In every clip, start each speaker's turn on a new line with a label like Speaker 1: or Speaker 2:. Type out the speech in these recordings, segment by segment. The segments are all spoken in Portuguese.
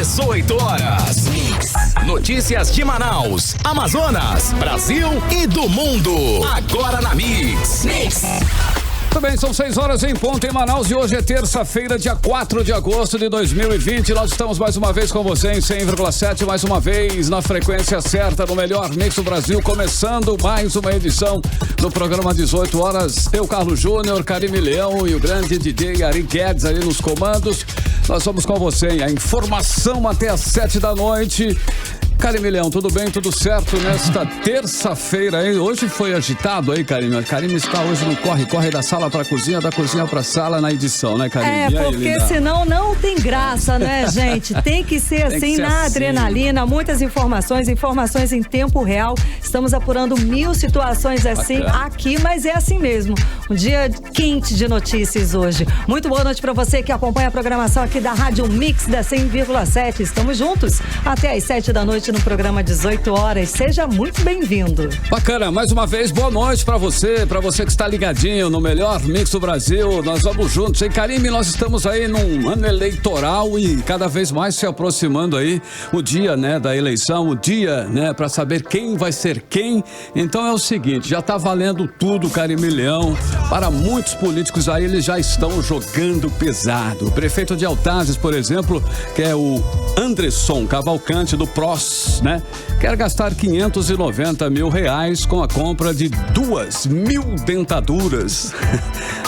Speaker 1: 18 horas. Notícias de Manaus, Amazonas, Brasil e do mundo. Agora na Mix.
Speaker 2: Muito bem, são 6 horas em ponto em Manaus e hoje é terça-feira, dia 4 de agosto de 2020. Nós estamos mais uma vez com você em 100,7, mais uma vez na frequência certa, no melhor mix do Brasil, começando mais uma edição do programa 18 horas. Eu, Carlos Júnior, Karime Leão e o grande DJ Ari Guedes ali nos comandos. Nós vamos com você, a informação até às 7 da noite. Karime Leão, tudo bem? Tudo certo nesta terça-feira, hein? Hoje foi agitado aí, Karime. A Karime está hoje no corre da sala para a cozinha, da cozinha para a sala na edição, né, Karime?
Speaker 3: Porque senão não tem graça, né, gente? Tem que ser assim, na adrenalina, muitas informações em tempo real. Estamos apurando 1000 situações assim aqui, mas é assim mesmo. Um dia quente de notícias hoje. Muito boa noite para você que acompanha a programação aqui da Rádio Mix da 100,7. Estamos juntos até às 7 da noite no programa 18 horas. Seja muito bem-vindo.
Speaker 2: Bacana, mais uma vez, boa noite pra você que está ligadinho no melhor mix do Brasil. Nós vamos juntos. E Karime, nós estamos aí num ano eleitoral e cada vez mais se aproximando aí o dia, né, da eleição, o dia, né, pra saber quem vai ser quem. Então é o seguinte, já tá valendo tudo, Karime Leão. Para muitos políticos aí, eles já estão jogando pesado. O prefeito de Altazes, por exemplo, que é o Anderson Cavalcante do PROS, né? Quer gastar 590 mil reais com a compra de 2.000 dentaduras.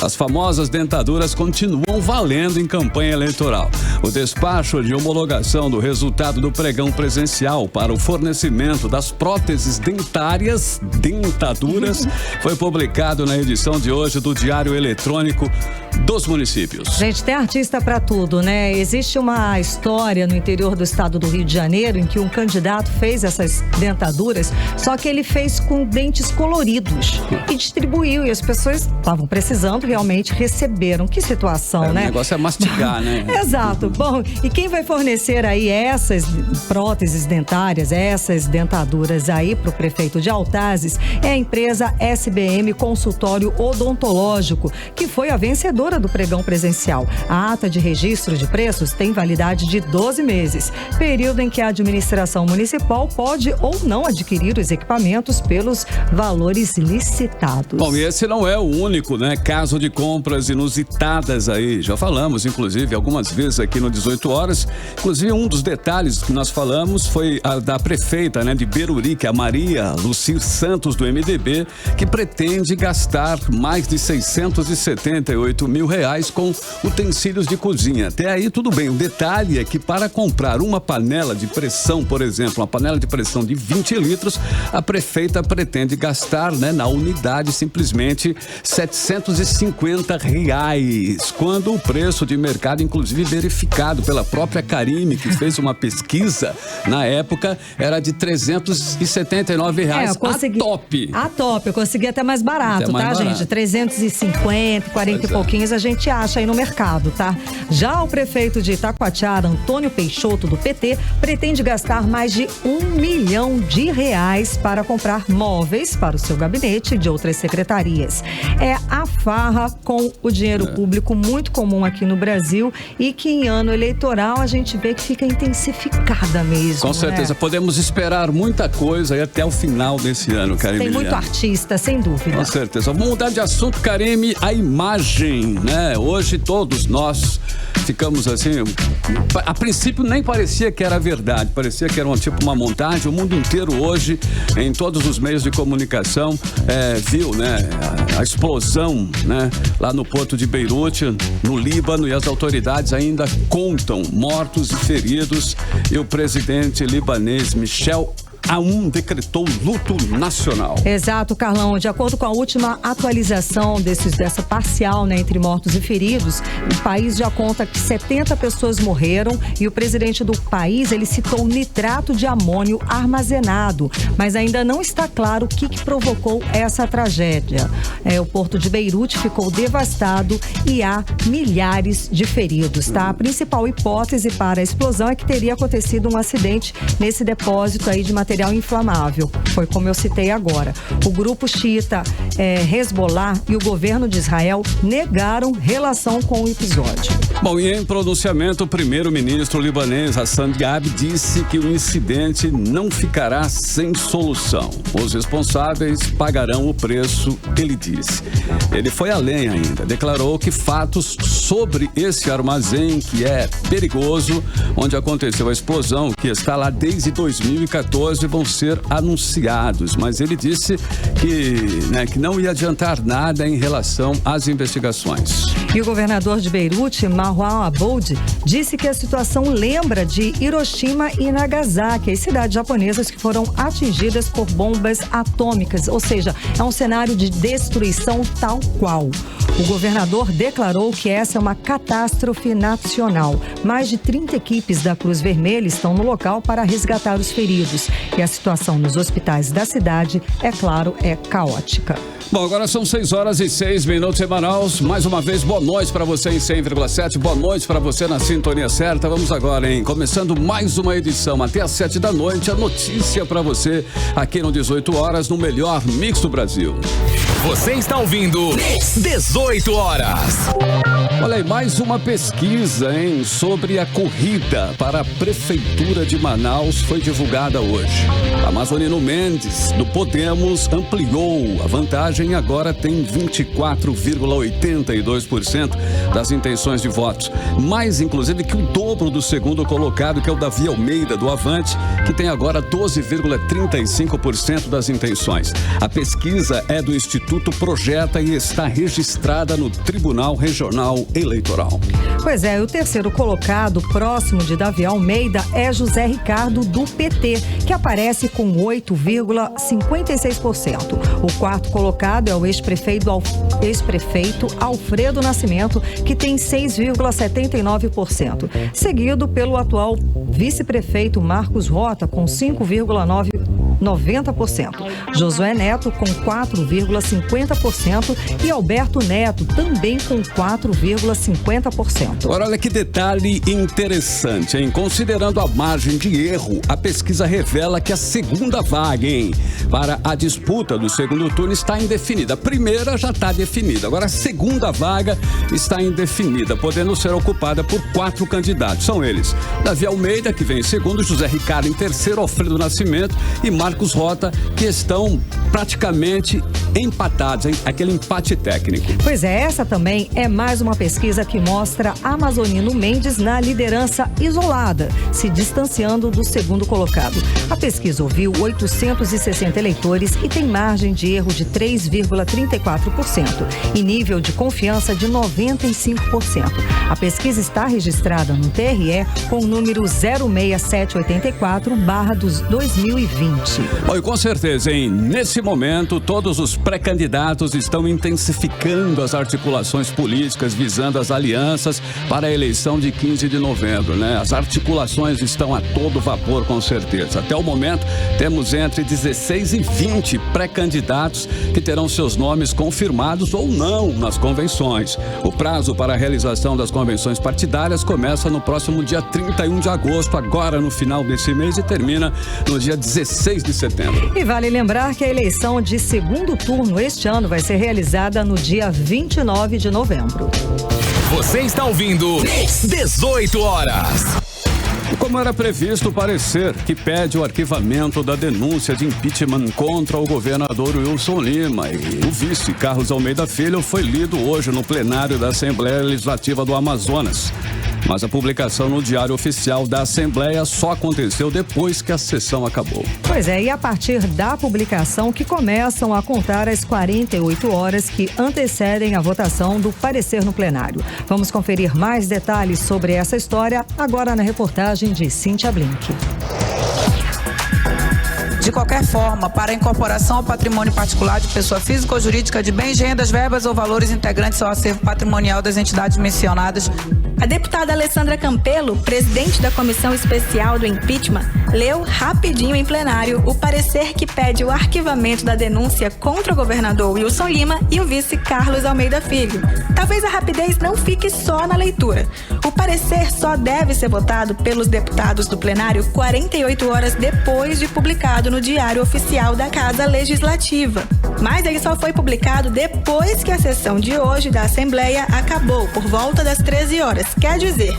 Speaker 2: As famosas dentaduras continuam valendo em campanha eleitoral. O despacho de homologação do resultado do pregão presencial para o fornecimento das próteses dentárias, dentaduras, foi publicado na edição de hoje do Diário Eletrônico dos Municípios.
Speaker 3: Gente, tem artista pra tudo, né? Existe uma história no interior do estado do Rio de Janeiro em que um candidato fez essas dentaduras, só que ele fez com dentes coloridos e distribuiu, e as pessoas estavam precisando, realmente receberam. Que situação, né?
Speaker 2: O negócio é mastigar, né?
Speaker 3: Exato. Bom, e quem vai fornecer aí essas próteses dentárias, essas dentaduras aí pro prefeito de Altazes é a empresa SBM Consultório Odontológico, que foi a vencedora do pregão presencial. A ata de registro de preços tem validade de 12 meses, período em que a administração municipal pode ou não adquirir os equipamentos pelos valores licitados.
Speaker 2: Bom, e esse não é o único, né, caso de compras inusitadas aí. Já falamos, inclusive, algumas vezes aqui no 18 horas. Inclusive, um dos detalhes que nós falamos foi a da prefeita, né, de Beruri, que é a Maria Lucir Santos, do MDB, que pretende gastar mais de 678 mil reais com utensílios de cozinha. Até aí tudo bem. O detalhe é que para comprar uma panela de pressão, por exemplo, uma panela de pressão de 20 litros, a prefeita pretende gastar, né, na unidade simplesmente 750 reais, quando o preço de mercado, inclusive verificado pela própria Karime, que fez uma pesquisa na época, era de 379 reais.
Speaker 3: A top, eu consegui até mais barato, gente? 350, 40 e pouquinhos a gente acha aí no mercado, tá? Já o prefeito de Itacoatiara, Antônio Peixoto, do PT, pretende gastar mais de R$1 milhão para comprar móveis para o seu gabinete e de outras secretarias. É a farra com o dinheiro público muito comum aqui no Brasil e que em ano eleitoral a gente vê que fica intensificada mesmo.
Speaker 2: Com certeza, podemos esperar muita coisa aí até o final desse ano, Karime.
Speaker 3: Tem muito artista, sem dúvida.
Speaker 2: Com certeza. Vamos mudar de assunto, Karime, a imagem, né? Hoje todos nós ficamos assim, a princípio nem parecia que era verdade, parecia que era uma montagem. O mundo inteiro hoje, em todos os meios de comunicação, viu, né, a explosão, né, lá no porto de Beirute, no Líbano, e as autoridades ainda contam mortos e feridos, e o presidente libanês Michel Aoun decretou luto nacional.
Speaker 3: Exato, Carlão. De acordo com a última atualização dessa parcial, né, entre mortos e feridos, o país já conta que 70 pessoas morreram e o presidente do país, ele citou nitrato de amônio armazenado, mas ainda não está claro o que provocou essa tragédia. O porto de Beirute ficou devastado e há milhares de feridos, tá? A principal hipótese para a explosão é que teria acontecido um acidente nesse depósito aí de material inflamável. Foi como eu citei agora. O grupo xiita Hezbollah e o governo de Israel negaram relação com o episódio.
Speaker 2: Bom, e em pronunciamento, o primeiro-ministro libanês Hassan Diab disse que o incidente não ficará sem solução. Os responsáveis pagarão o preço, ele disse. Ele foi além ainda, declarou que fatos sobre esse armazém, que é perigoso, onde aconteceu a explosão, que está lá desde 2014, vão ser anunciados. Mas ele disse que não ia adiantar nada em relação às investigações.
Speaker 3: E o governador de Beirute, Marwan Aboud, disse que a situação lembra de Hiroshima e Nagasaki, as cidades japonesas que foram atingidas por bombas atômicas, ou seja, é um cenário de destruição tal qual. O governador declarou que essa é uma catástrofe nacional. Mais de 30 equipes da Cruz Vermelha estão no local para resgatar os feridos. E a situação nos hospitais da cidade, é claro, é caótica.
Speaker 2: Bom, agora são 6h06 em Manaus. Mais uma vez, boa noite para você em 100,7. Boa noite para você na sintonia certa. Vamos agora, começando mais uma edição até às 7 da noite. A notícia para você aqui no 18 horas, no melhor mix do Brasil.
Speaker 1: Você está ouvindo 18 horas.
Speaker 2: Olha aí, mais uma pesquisa, sobre a corrida para a Prefeitura de Manaus foi divulgada hoje. Amazonino Mendes, do Podemos, ampliou a vantagem e agora tem 24,82% das intenções de votos. Mais, inclusive, que o dobro do segundo colocado, que é o Davi Almeida, do Avante, que tem agora 12,35% das intenções. A pesquisa é do Instituto Projeta e está registrada no Tribunal Regional Eleitoral.
Speaker 3: Pois é, o terceiro colocado, próximo de Davi Almeida, é José Ricardo, do PT, que aparece com 8,56%. O quarto colocado é o ex-prefeito Alfredo Nascimento, que tem 6,79%. Seguido pelo atual vice-prefeito Marcos Rota, com 5,90%. Josué Neto, com 4,50% e Alberto Neto, também com 4,50%.
Speaker 2: Agora, olha que detalhe interessante, Considerando a margem de erro, a pesquisa revela que a segunda vaga, para a disputa do segundo turno está indefinida. A primeira já está definida, agora a segunda vaga está indefinida, podendo ser ocupada por 4 candidatos. São eles: Davi Almeida, que vem em segundo, José Ricardo em terceiro, Alfredo Nascimento e Marcos Rota, que estão praticamente empatados, aquele empate técnico.
Speaker 3: Pois é, essa também é mais uma pesquisa que mostra Amazonino Mendes na liderança isolada, se distanciando do segundo colocado. A pesquisa ouviu 860 eleitores e tem margem de erro de 3,34% e nível de confiança de 95%. A pesquisa está registrada no TRE com o número 06784/2020.
Speaker 2: Oi, com certeza, Nesse momento, todos os pré-candidatos estão intensificando as articulações políticas visando as alianças para a eleição de 15 de novembro, As articulações estão a todo vapor, com certeza. Até o momento, temos entre 16 e 20 pré-candidatos que terão seus nomes confirmados ou não nas convenções. O prazo para a realização das convenções partidárias começa no próximo dia 31 de agosto, agora no final desse mês, e termina no dia 16 de setembro.
Speaker 3: E vale lembrar que a eleição de segundo turno este ano vai ser realizada no dia 29 de novembro.
Speaker 1: Você está ouvindo 18 horas.
Speaker 2: Como era previsto, o parecer que pede o arquivamento da denúncia de impeachment contra o governador Wilson Lima e o vice Carlos Almeida Filho foi lido hoje no plenário da Assembleia Legislativa do Amazonas. Mas a publicação no Diário Oficial da Assembleia só aconteceu depois que a sessão acabou.
Speaker 3: Pois é, e a partir da publicação que começam a contar as 48 horas que antecedem a votação do parecer no plenário. Vamos conferir mais detalhes sobre essa história agora na reportagem de Cíntia Blink.
Speaker 4: De qualquer forma, para a incorporação ao patrimônio particular de pessoa física ou jurídica de bens, rendas, verbas ou valores integrantes ao acervo patrimonial das entidades mencionadas,
Speaker 5: a deputada Alessandra Campelo, presidente da Comissão Especial do Impeachment, leu rapidinho em plenário o parecer que pede o arquivamento da denúncia contra o governador Wilson Lima e o vice Carlos Almeida Filho. Talvez a rapidez não fique só na leitura. O parecer só deve ser votado pelos deputados do plenário 48 horas depois de publicado no Diário Oficial da Casa Legislativa. Mas ele só foi publicado depois que a sessão de hoje da Assembleia acabou, por volta das 13 horas. horas. Quer dizer,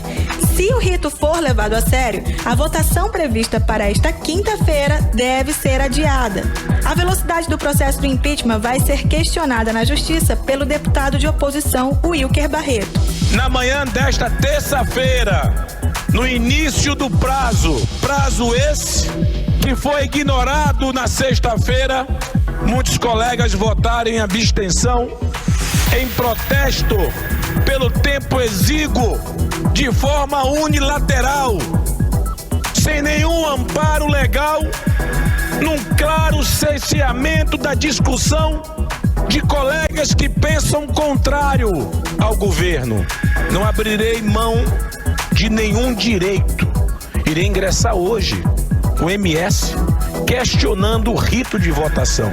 Speaker 5: se o rito for levado a sério, a votação prevista para esta quinta-feira deve ser adiada. A velocidade do processo do impeachment vai ser questionada na Justiça pelo deputado de oposição, Wilker Barreto.
Speaker 6: Na manhã desta terça-feira, no início do prazo esse que foi ignorado na sexta-feira, muitos colegas votaram em abstenção em protesto pelo tempo exíguo, de forma unilateral, sem nenhum amparo legal, num claro cerceamento da discussão de colegas que pensam contrário ao governo. Não abrirei mão de nenhum direito. Irei ingressar hoje o MS questionando o rito de votação.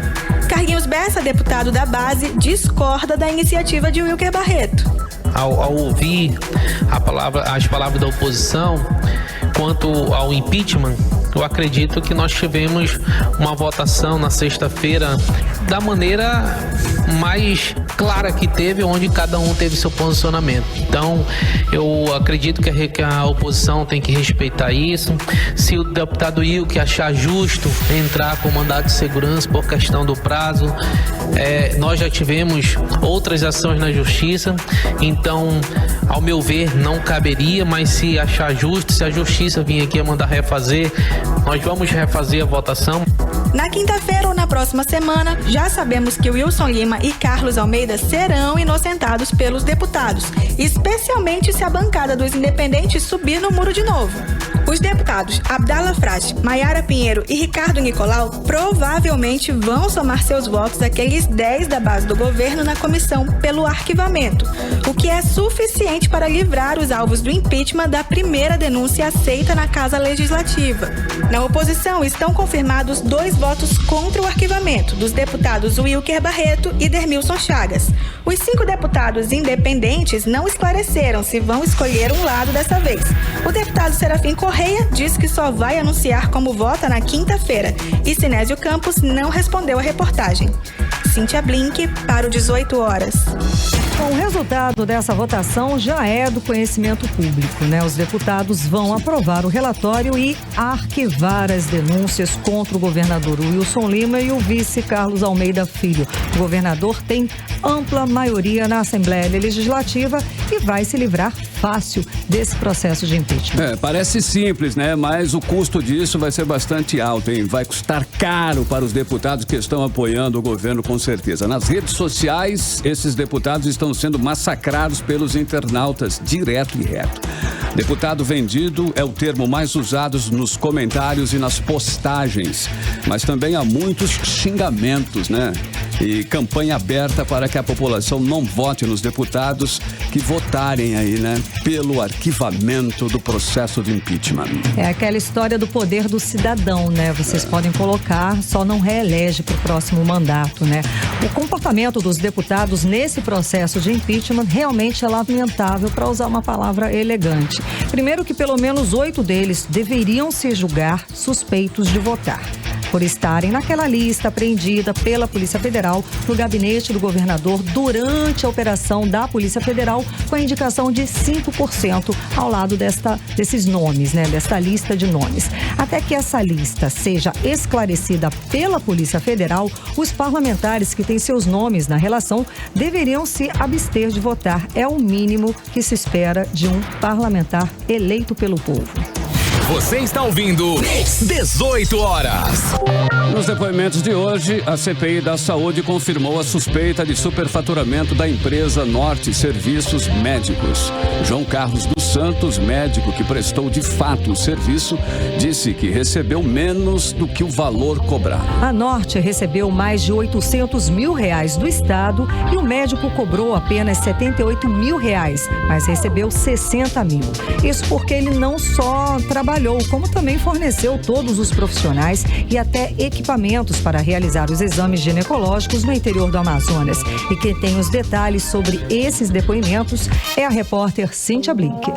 Speaker 5: Carlinhos Bessa, deputado da base, discorda da iniciativa de Wilker Barreto.
Speaker 7: Ao ouvir as palavras da oposição quanto ao impeachment, eu acredito que nós tivemos uma votação na sexta-feira da maneira mais clara que teve, onde cada um teve seu posicionamento. Então, eu acredito que a oposição tem que respeitar isso. Se o deputado Wilker achar justo entrar com mandado de segurança por questão do prazo, nós já tivemos outras ações na Justiça, então, ao meu ver, não caberia, mas se achar justo, se a Justiça vir aqui a mandar refazer, nós vamos refazer a votação.
Speaker 5: Na quinta-feira ou na próxima semana, já sabemos que Wilson Lima e Carlos Almeida serão inocentados pelos deputados, especialmente se a bancada dos independentes subir no muro de novo. Os deputados Abdala Frade, Maiara Pinheiro e Ricardo Nicolau provavelmente vão somar seus votos àqueles 10 da base do governo na comissão pelo arquivamento, o que é suficiente para livrar os alvos do impeachment da primeira denúncia aceita na Casa Legislativa. Na oposição estão confirmados 2 votos contra o arquivamento, dos deputados Wilker Barreto e Dermilson Chagas. Os 5 deputados independentes não esclareceram se vão escolher um lado dessa vez. O deputado Serafim Correia disse que só vai anunciar como vota na quinta-feira e Sinésio Campos não respondeu à reportagem. Cíntia Blink para o 18 horas.
Speaker 3: Bom, o resultado dessa votação já é do conhecimento público, né? Os deputados vão aprovar o relatório e arquivar as denúncias contra o governador Wilson Lima e o vice Carlos Almeida Filho. O governador tem ampla maioria na Assembleia Legislativa e vai se livrar fácil desse processo de impeachment.
Speaker 2: Parece simples, né? Mas o custo disso vai ser bastante alto, hein? Vai custar caro para os deputados que estão apoiando o governo, com certeza. Nas redes sociais, esses deputados estão sendo massacrados pelos internautas direto e reto. Deputado vendido é o termo mais usado nos comentários e nas postagens, mas também há muitos xingamentos, né? E campanha aberta para que a população não vote nos deputados que votarem aí, né? Pelo arquivamento do processo de impeachment.
Speaker 3: É aquela história do poder do cidadão, né? Vocês podem colocar, só não reelege para o próximo mandato, né? O comportamento dos deputados nesse processo de impeachment realmente é lamentável, para usar uma palavra elegante. Primeiro que pelo menos 8 deles deveriam se julgar suspeitos de votar, por estarem naquela lista apreendida pela Polícia Federal no gabinete do governador durante a operação da Polícia Federal, com a indicação de 5% ao lado desses nomes, né? Desta lista de nomes. Até que essa lista seja esclarecida pela Polícia Federal, os parlamentares que têm seus nomes na relação deveriam se abster de votar. É o mínimo que se espera de um parlamentar eleito pelo povo.
Speaker 1: Você está ouvindo 18 horas.
Speaker 2: Nos depoimentos de hoje, a CPI da Saúde confirmou a suspeita de superfaturamento da empresa Norte Serviços Médicos. João Carlos dos Santos, médico que prestou de fato o serviço, disse que recebeu menos do que o valor cobrado.
Speaker 3: A Norte recebeu mais de R$800 mil do Estado e o médico cobrou apenas R$78 mil, mas recebeu 60 mil. Isso porque ele não só trabalhou, como também forneceu todos os profissionais e até equipamentos para realizar os exames ginecológicos no interior do Amazonas. E quem tem os detalhes sobre esses depoimentos é a repórter Cíntia Blink.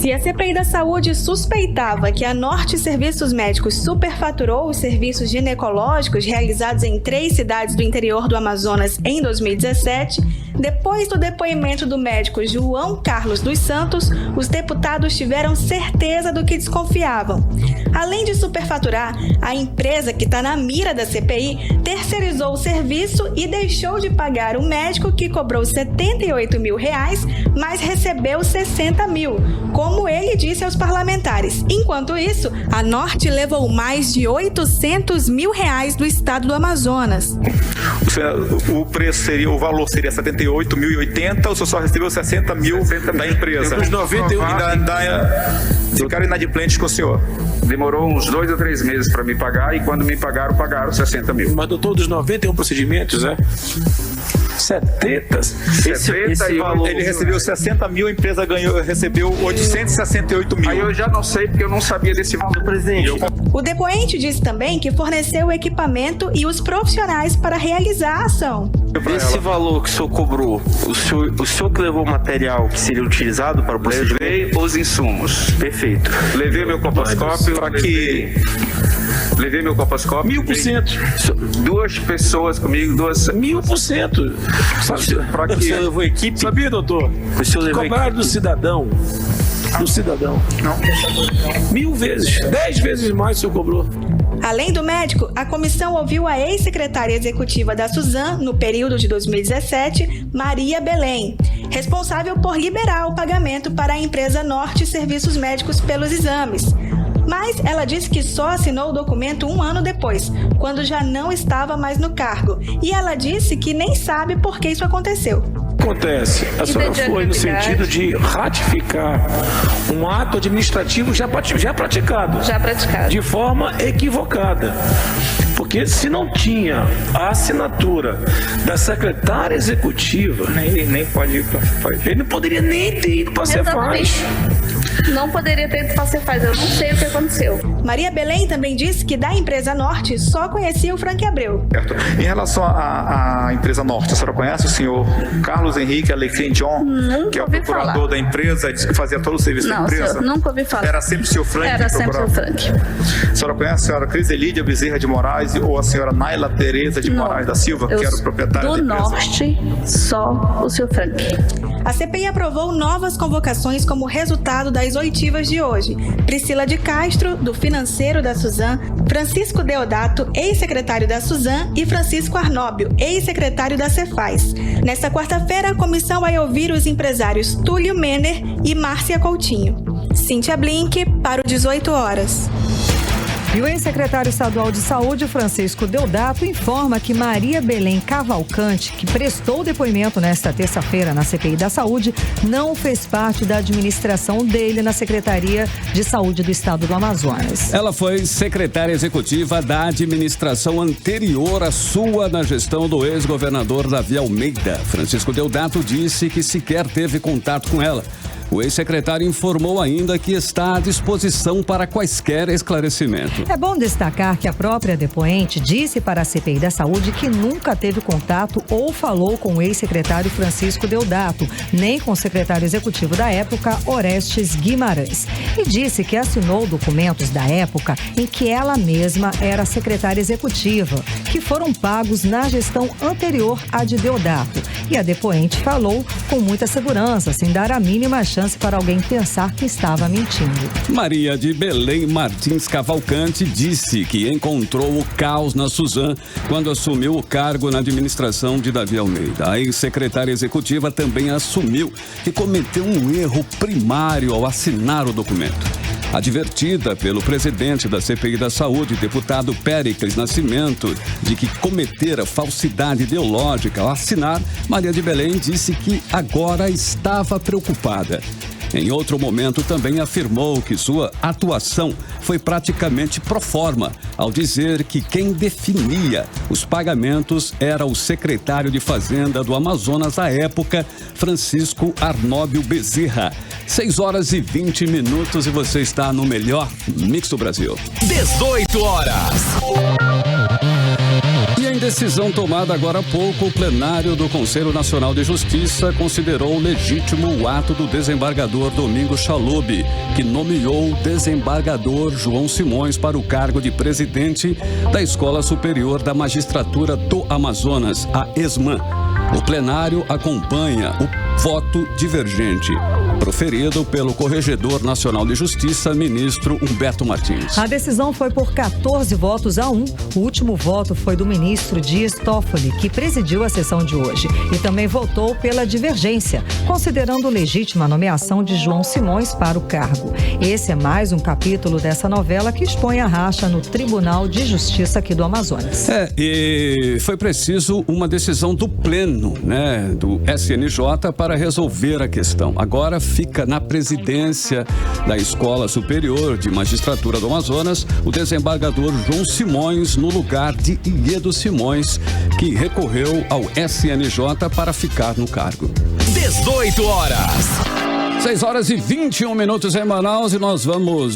Speaker 5: Se a CPI da Saúde suspeitava que a Norte Serviços Médicos superfaturou os serviços ginecológicos realizados em 3 cidades do interior do Amazonas em 2017, Depois do depoimento do médico João Carlos dos Santos, os deputados tiveram certeza do que desconfiavam. Além de superfaturar, a empresa que está na mira da CPI terceirizou o serviço e deixou de pagar o médico que cobrou R$78 mil, mas recebeu 60 mil, como ele disse aos parlamentares. Enquanto isso, a Norte levou mais de R$800 mil do estado do Amazonas.
Speaker 8: O preço seria, o valor seria 78.080, o senhor só recebeu 60 mil da empresa.
Speaker 6: Os 91
Speaker 8: ficaram inadimplentes com o senhor.
Speaker 9: Demorou uns 2 ou 3 meses para me pagar e quando me pagaram 60 mil.
Speaker 6: Mas doutor, dos 91 procedimentos, 70
Speaker 8: esse valor, ele recebeu 60 mil, a empresa recebeu 868 mil.
Speaker 9: Aí eu já não sei porque eu não sabia desse valor, presidente.
Speaker 5: O depoente disse também que forneceu o equipamento e os profissionais para realizar a ação.
Speaker 10: Esse valor que o senhor cobrou, o senhor que levou o material que seria utilizado para o procedimento?
Speaker 9: Levei os insumos.
Speaker 10: Perfeito.
Speaker 9: Levei meu colposcópio. Levei meu colposcópio.
Speaker 6: 1000%.
Speaker 9: 2 pessoas comigo,
Speaker 6: 1000%.
Speaker 10: Para que o senhor levou equipe?
Speaker 6: Sabia, doutor?
Speaker 10: O senhor levou
Speaker 6: cobraram
Speaker 10: equipe?
Speaker 6: do cidadão.
Speaker 9: Não.
Speaker 6: 1000 vezes. 10 vezes mais o senhor cobrou.
Speaker 5: Além do médico, a comissão ouviu a ex-secretária executiva da Suzam, no período de 2017, Maria Belém, responsável por liberar o pagamento para a empresa Norte Serviços Médicos pelos exames. Mas ela disse que só assinou o documento 1 ano depois, quando já não estava mais no cargo. E ela disse que nem sabe por que isso aconteceu.
Speaker 6: Acontece, a senhora foi no sentido de ratificar um ato administrativo já praticado. De forma equivocada. Porque se não tinha a assinatura da secretária executiva,
Speaker 9: nem pode ir para Cefaz.
Speaker 6: Ele não poderia nem ter ido para Cefaz.
Speaker 11: Não poderia ter ido para Cefaz, eu não sei o que aconteceu.
Speaker 5: Maria Belém também disse que da empresa Norte só conhecia o Frank Abreu.
Speaker 8: Em relação à empresa Norte, a senhora conhece o senhor Carlos Henrique Alecrim John, que é o procurador da empresa, disse que fazia todo o serviço da empresa?
Speaker 11: Senhor, nunca ouvi falar.
Speaker 8: Era sempre o senhor Frank?
Speaker 11: Era sempre o Frank.
Speaker 8: A senhora conhece a senhora Cris Elídia Bezerra de Moraes ou a senhora Naila Tereza de Moraes da Silva, que era o proprietário da empresa?
Speaker 11: Do Norte, só o senhor Frank.
Speaker 5: A CPI aprovou novas convocações como resultado das oitivas de hoje. Priscila de Castro, do financeiro da Suzam, Francisco Deodato, ex-secretário da Suzam, e Francisco Arnóbio, ex-secretário da Cefaz. Nesta quarta-feira, a comissão vai ouvir os empresários Túlio Mener e Márcia Coutinho. Cíntia Blink, para o 18 horas.
Speaker 3: E o ex-secretário estadual de Saúde, Francisco Deodato, informa que Maria Belém Cavalcante, que prestou depoimento nesta terça-feira na CPI da Saúde, não fez parte da administração dele na Secretaria de Saúde do Estado do Amazonas.
Speaker 2: Ela foi secretária executiva da administração anterior à sua na gestão do ex-governador Davi Almeida. Francisco Deodato disse que sequer teve contato com ela. O ex-secretário informou ainda que está à disposição para quaisquer esclarecimentos.
Speaker 3: É bom destacar que a própria depoente disse para a CPI da Saúde que nunca teve contato ou falou com o ex-secretário Francisco Deodato, nem com o secretário executivo da época, Orestes Guimarães. E disse que assinou documentos da época em que ela mesma era secretária executiva, que foram pagos na gestão anterior à de Deodato. E a depoente falou com muita segurança, sem dar a mínima chance para alguém pensar que estava mentindo.
Speaker 2: Maria de Belém Martins Cavalcante disse que encontrou o caos na Suzam quando assumiu o cargo na administração de Davi Almeida. A ex-secretária executiva também assumiu que cometeu um erro primário ao assinar o documento. Advertida pelo presidente da CPI da Saúde, deputado Péricles Nascimento, de que cometera falsidade ideológica ao assinar, Maria de Belém disse que agora estava preocupada. Em outro momento, também afirmou que sua atuação foi praticamente pro forma, ao dizer que quem definia os pagamentos era o secretário de Fazenda do Amazonas à época, Francisco Arnóbio Bezerra. 6h20 e você está no melhor Mix do Brasil.
Speaker 1: 18 horas.
Speaker 2: E Em decisão tomada agora há pouco, o plenário do Conselho Nacional de Justiça considerou legítimo o ato do desembargador Domingos Chalub, que nomeou o desembargador João Simões para o cargo de presidente da Escola Superior da Magistratura do Amazonas, a ESMA. O plenário acompanha o voto divergente proferido pelo Corregedor Nacional de Justiça, ministro Humberto Martins.
Speaker 3: A decisão foi por 14 votos a 1. O último voto foi do ministro Dias Toffoli, que presidiu a sessão de hoje, e também votou pela divergência, considerando legítima a nomeação de João Simões para o cargo. Esse é mais um capítulo dessa novela que expõe a racha no Tribunal de Justiça aqui do Amazonas.
Speaker 2: E foi preciso uma decisão do Pleno, do SNJ para resolver a questão. Agora fica na presidência da Escola Superior de Magistratura do Amazonas o desembargador João Simões, no lugar de Iedo Simões, que recorreu ao SNJ para ficar no cargo.
Speaker 1: 18 horas.
Speaker 2: 6 horas e 21 minutos em Manaus e nós vamos,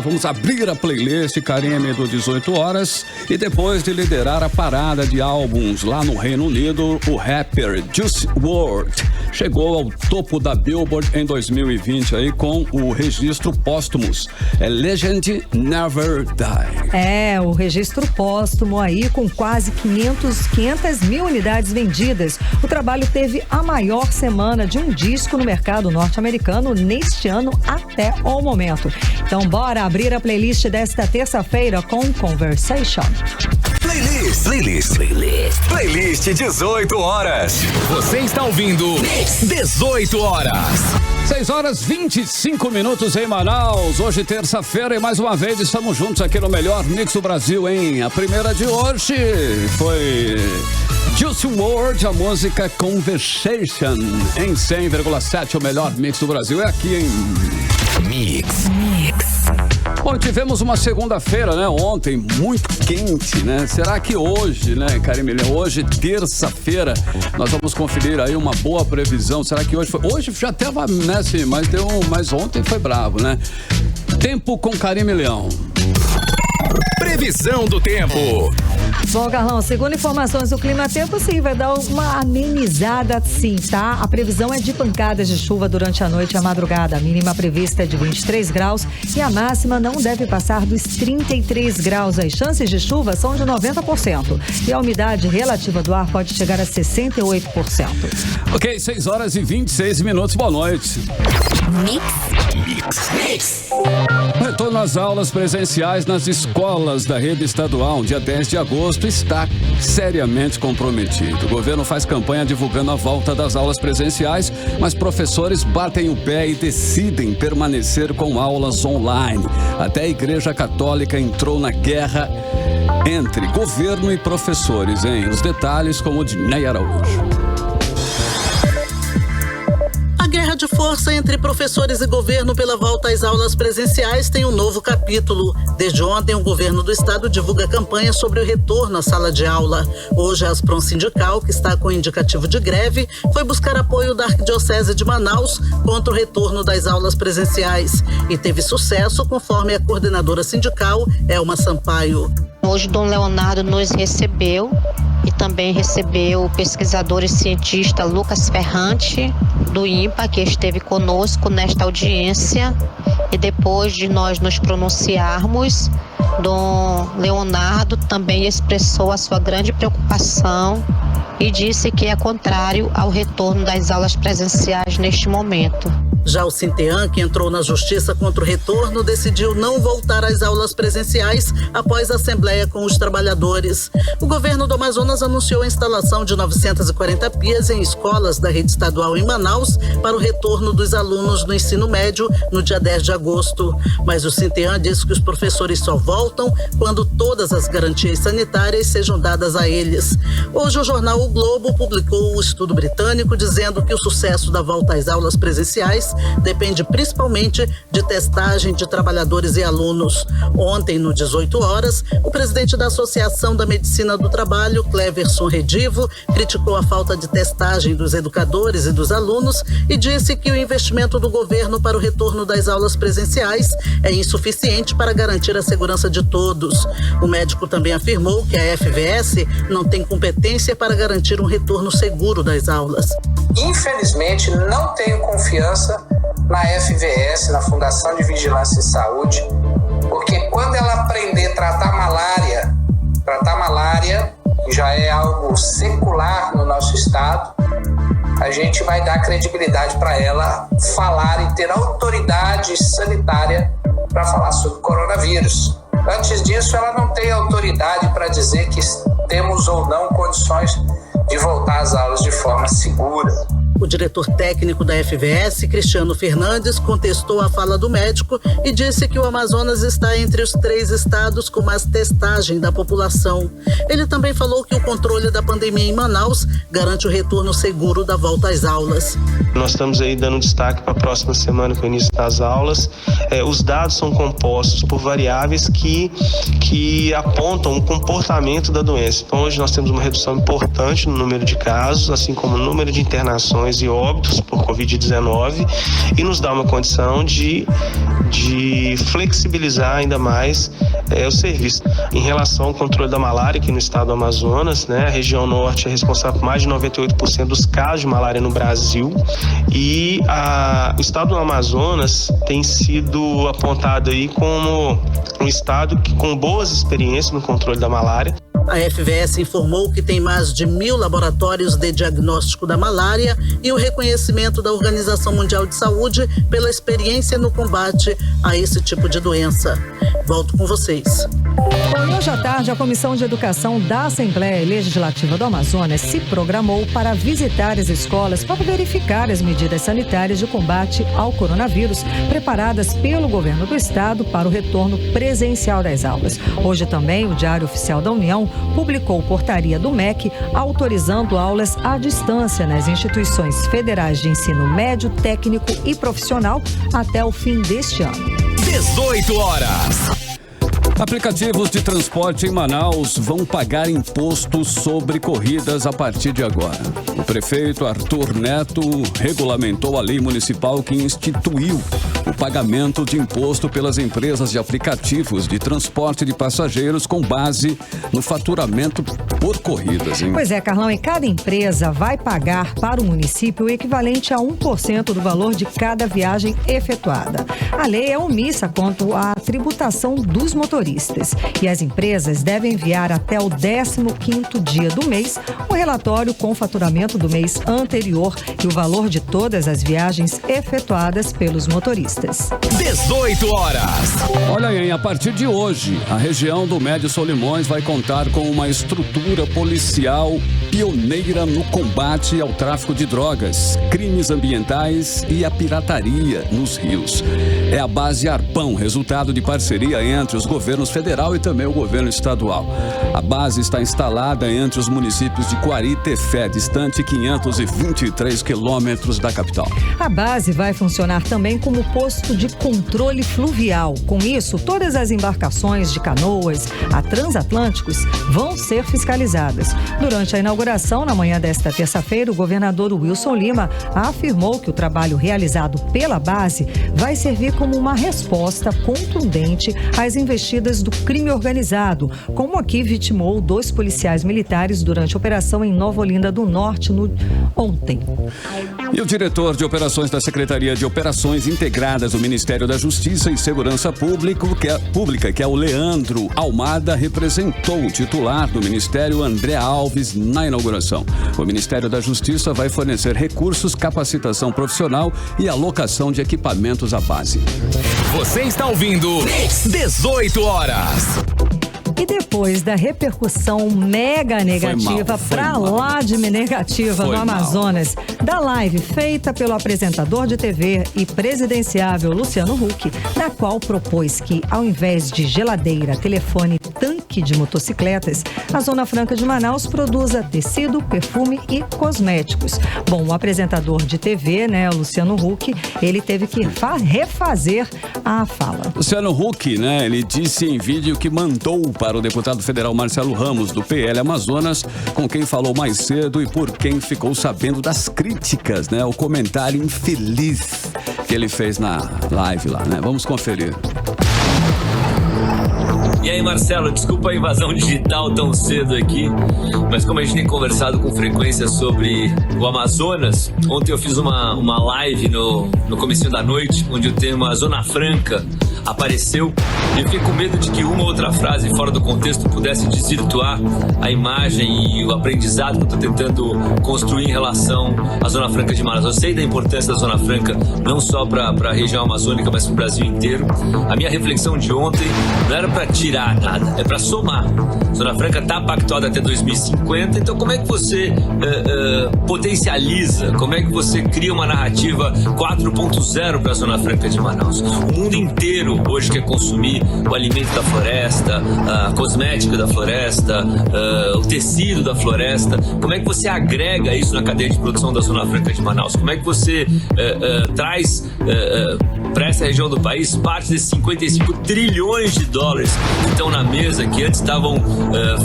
Speaker 2: vamos abrir a playlist Carimbe do 18 horas e depois de liderar a parada de álbuns lá no Reino Unido, o rapper Juice WRLD chegou ao topo da Billboard em 2020 aí com o registro póstumo, Legend Never Die.
Speaker 3: O registro póstumo aí com quase 500 mil unidades vendidas. O trabalho teve a maior semana de um disco no mercado norte-americano neste ano até o momento. Então bora abrir a playlist desta terça-feira com Conversation.
Speaker 1: Playlist 18 horas. Você está ouvindo 18 horas.
Speaker 2: 6 horas 25 minutos em Manaus. Hoje, terça-feira, e mais uma vez estamos juntos aqui no melhor Mix do Brasil, hein? A primeira de hoje foi Juice WRLD, a música Conversation, em 100,7, o melhor Mix do Brasil. É aqui em Mix. Bom, tivemos uma segunda-feira, ontem, muito quente, Será que hoje, Carimbe, hoje, terça-feira, nós vamos conferir aí uma boa previsão? Será que hoje foi? Hoje já tava, sim, mas ontem foi bravo, Tempo com Carimbe Leão.
Speaker 1: Previsão do tempo.
Speaker 3: Bom, Carlão, segundo informações do Clima Tempo, sim, vai dar uma amenizada, sim, tá? A previsão é de pancadas de chuva durante a noite e a madrugada. A mínima prevista é de 23 graus e a máxima não deve passar dos 33 graus. As chances de chuva são de 90% e a umidade relativa do ar pode chegar a 68%.
Speaker 2: Ok, 6 horas e 26 minutos. Boa noite.
Speaker 1: Mix.
Speaker 2: Retorno às aulas presenciais nas escolas da rede estadual, dia 10 de agosto, está seriamente comprometido. O governo faz campanha divulgando a volta das aulas presenciais, mas professores batem o pé e decidem permanecer com aulas online. Até a Igreja Católica entrou na guerra entre governo e professores, hein? Os detalhes com o Dinei Araújo.
Speaker 12: Guerra de força entre professores e governo pela volta às aulas presenciais tem um novo capítulo. Desde ontem, o governo do estado divulga campanha sobre o retorno à sala de aula. Hoje, a Asprom Sindical, que está com indicativo de greve, foi buscar apoio da Arquidiocese de Manaus contra o retorno das aulas presenciais e teve sucesso, conforme a coordenadora sindical, Elma Sampaio.
Speaker 13: Hoje, Dom Leonardo nos recebeu e também recebeu o pesquisador e cientista Lucas Ferrante, do INPA, que esteve conosco nesta audiência. E depois de nós nos pronunciarmos, Dom Leonardo também expressou a sua grande preocupação e disse que é contrário ao retorno das aulas presenciais neste momento.
Speaker 12: Já o Sintean, que entrou na justiça contra o retorno, decidiu não voltar às aulas presenciais após a assembleia com os trabalhadores. O governo do Amazonas anunciou a instalação de 940 pias em escolas da rede estadual em Manaus para o retorno dos alunos no ensino médio no dia 10 de agosto. Mas o Sintean disse que os professores só voltam quando todas as garantias sanitárias sejam dadas a eles. Hoje o jornal O Globo publicou um estudo britânico dizendo que o sucesso da volta às aulas presenciais depende principalmente de testagem de trabalhadores e alunos. Ontem, no 18 horas, o presidente da Associação da Medicina do Trabalho, Cleverson Redivo, criticou a falta de testagem dos educadores e dos alunos e disse que o investimento do governo para o retorno das aulas presenciais é insuficiente para garantir a segurança de todos. O médico também afirmou que a FVS não tem competência para garantir um retorno seguro das aulas.
Speaker 14: Infelizmente, não tenho confiança na FVS, na Fundação de Vigilância em Saúde, porque quando ela aprender a tratar malária, que já é algo secular no nosso estado, a gente vai dar credibilidade para ela falar e ter autoridade sanitária para falar sobre coronavírus. Antes disso, ela não tem autoridade para dizer que temos ou não condições de voltar às aulas de forma segura.
Speaker 12: O diretor técnico da FVS, Cristiano Fernandes, contestou a fala do médico e disse que o Amazonas está entre os 3 estados com mais testagem da população. Ele também falou que o controle da pandemia em Manaus garante o retorno seguro da volta às aulas.
Speaker 15: Nós estamos aí dando destaque para a próxima semana com o início das aulas. Os dados são compostos por variáveis que apontam o comportamento da doença. Então, hoje nós temos uma redução importante no número de casos, assim como no número de internações e óbitos por Covid-19, e nos dá uma condição de flexibilizar ainda mais o serviço. Em relação ao controle da malária aqui no estado do Amazonas, a região norte é responsável por mais de 98% dos casos de malária no Brasil, e o estado do Amazonas tem sido apontado aí como um estado com boas experiências no controle da malária.
Speaker 12: A FVS informou que tem mais de 1.000 laboratórios de diagnóstico da malária e o reconhecimento da Organização Mundial de Saúde pela experiência no combate a esse tipo de doença. Volto com vocês.
Speaker 3: Hoje à tarde, a Comissão de Educação da Assembleia Legislativa do Amazonas se programou para visitar as escolas para verificar as medidas sanitárias de combate ao coronavírus preparadas pelo governo do estado para o retorno presencial das aulas. Hoje também, o Diário Oficial da União publicou portaria do MEC autorizando aulas à distância nas instituições federais de ensino médio, técnico e profissional até o fim deste ano.
Speaker 1: 18 horas.
Speaker 2: Aplicativos de transporte em Manaus vão pagar imposto sobre corridas a partir de agora. O prefeito Arthur Neto regulamentou a lei municipal que instituiu o pagamento de imposto pelas empresas de aplicativos de transporte de passageiros com base no faturamento por corridas, hein?
Speaker 3: Pois é, Carlão, e cada empresa vai pagar para o município o equivalente a 1% do valor de cada viagem efetuada. A lei é omissa quanto à tributação dos motoristas e as empresas devem enviar até o 15º dia do mês um relatório com o faturamento do mês anterior e o valor de todas as viagens efetuadas pelos motoristas.
Speaker 1: 18 horas.
Speaker 2: Olha aí, a partir de hoje, a região do Médio Solimões vai contar com uma estrutura policial pioneira no combate ao tráfico de drogas, crimes ambientais e a pirataria nos rios. É a base Arpão, resultado de parceria entre os governos federal e também o governo estadual. A base está instalada entre os municípios de Quari e Tefé, distante 523 quilômetros da capital.
Speaker 3: A base vai funcionar também como posto de controle fluvial. Com isso, todas as embarcações de canoas a transatlânticos vão ser fiscalizadas. Durante a inauguração, na manhã desta terça-feira, o governador Wilson Lima afirmou que o trabalho realizado pela base vai servir como uma resposta contundente às investidas do crime organizado, como aqui vitimou 2 policiais militares durante a operação em Nova Olinda do Norte ontem.
Speaker 2: E o diretor de operações da Secretaria de Operações Integradas do Ministério da Justiça e Segurança Pública, que é o Leandro Almada, representou o titular do Ministério, André Alves, na inauguração. O Ministério da Justiça vai fornecer recursos, capacitação profissional e alocação de equipamentos à base.
Speaker 1: Você está ouvindo 18 horas.
Speaker 3: E depois da repercussão mega negativa, pra lá de negativa no Amazonas, da live feita pelo apresentador de TV e presidenciável Luciano Huck, na qual propôs que, ao invés de geladeira, telefone, tanque de motocicletas, a Zona Franca de Manaus produza tecido, perfume e cosméticos. Bom, o apresentador de TV, né, o Luciano Huck, ele teve que refazer a fala.
Speaker 2: Luciano Huck, né, ele disse em vídeo que mandou para o deputado federal Marcelo Ramos, do PL Amazonas, com quem falou mais cedo e por quem ficou sabendo das críticas, né, o comentário infeliz que ele fez na live lá, né? Vamos conferir.
Speaker 16: E aí, Marcelo, desculpa a invasão digital tão cedo aqui, mas como a gente tem conversado com frequência sobre o Amazonas, ontem eu fiz uma live no comecinho da noite, onde o tema Zona Franca apareceu, e eu fiquei com medo de que uma ou outra frase fora do contexto pudesse desvirtuar a imagem e o aprendizado que eu estou tentando construir em relação à Zona Franca de Manaus. Eu sei da importância da Zona Franca, não só para a região amazônica, mas para o Brasil inteiro. A minha reflexão de ontem não era para tirar nada, é para somar. A Zona Franca está pactuada até 2050, então como é que você potencializa, como é que você cria uma narrativa 4.0 para a Zona Franca de Manaus? O mundo inteiro hoje quer consumir o alimento da floresta, a cosmética da floresta, o tecido da floresta. Como é que você agrega isso na cadeia de produção da Zona Franca de Manaus? Como é que você traz para essa região do país parte desses 55 trilhões de dólares que estão na mesa, que antes estavam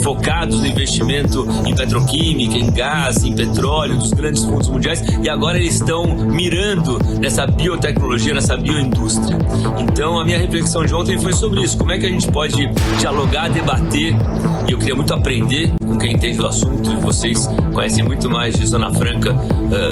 Speaker 16: focados no investimento em petroquímica, em gás, em petróleo, dos grandes fundos mundiais, e agora eles estão mirando nessa biotecnologia, nessa bioindústria. Então a minha reflexão de ontem foi sobre isso. Como é que a gente pode dialogar, debater, e eu queria muito aprender com quem entende do assunto, e vocês conhecem muito mais de Zona Franca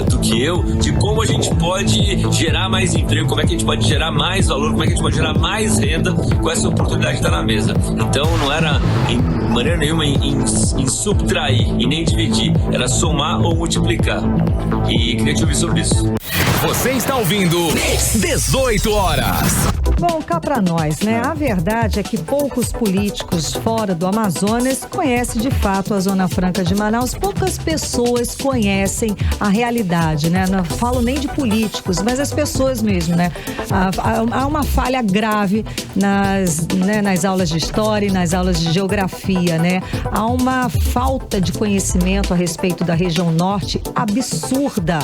Speaker 16: do que eu, de como a gente pode gerar mais emprego, como é que a gente pode gerar mais valor, como é que a gente pode gerar mais renda com essa oportunidade que está na mesa. Então não era em maneira nenhuma em subtrair e nem dividir, era somar ou multiplicar. E queria te ouvir sobre isso.
Speaker 1: Você está ouvindo 18 horas.
Speaker 3: Bom, cá pra nós, né? A verdade é que poucos políticos fora do Amazonas conhecem de fato a Zona Franca de Manaus. Poucas pessoas conhecem a realidade, né? Não falo nem de políticos, mas as pessoas mesmo, né? Há uma falha grave nas aulas de história e nas aulas de geografia, né? Há uma falta de conhecimento a respeito da região norte absurda,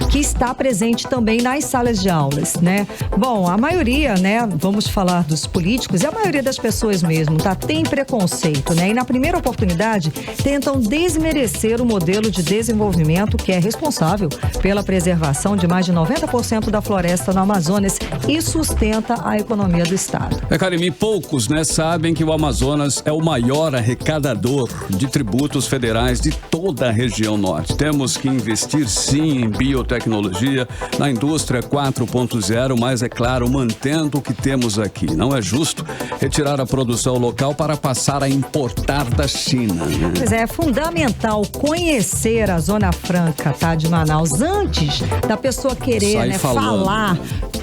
Speaker 3: que está presente também nas salas de aulas, né? Bom, a maioria, né? Vamos falar dos políticos e a maioria das pessoas mesmo, tá? Tem preconceito, né? E na primeira oportunidade tentam desmerecer o modelo de desenvolvimento que é responsável pela preservação de mais de 90% da floresta no Amazonas e sustenta a economia do estado.
Speaker 2: Karimi, poucos, né, sabem que o Amazonas é o maior arrecadador de tributos federais de toda a região norte. Temos que investir sim em biotecnologia, na indústria 4.0, mas é claro, mantendo o que temos aqui. Não é justo retirar a produção local para passar a importar da China, né?
Speaker 3: Pois é fundamental conhecer a Zona Franca, tá, de Manaus, antes da pessoa querer, né, falar,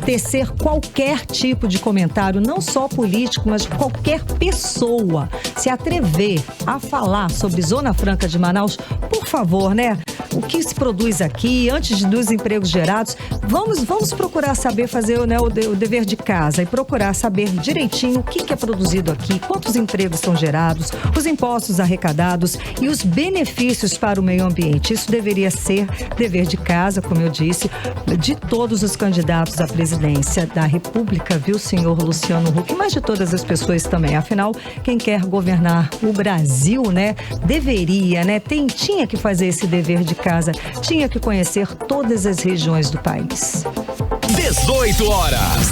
Speaker 3: tecer qualquer tipo de comentário, não só político, mas qualquer pessoa se atrever a falar sobre Zona Franca de Manaus, por favor, né? O que se produz aqui, antes dos empregos gerados, vamos procurar saber fazer, né, o dever de casa e procurar saber direitinho o que é produzido aqui, quantos empregos são gerados, os impostos arrecadados e os benefícios para o meio ambiente. Isso deveria ser dever de casa, como eu disse, de todos os candidatos à presidência da República, viu, senhor Luciano Huck, mas de todas as pessoas também. Afinal, quem quer governar o Brasil, né, deveria, né, tinha que fazer esse dever de casa, tinha que conhecer todas as regiões do país.
Speaker 1: 18 horas.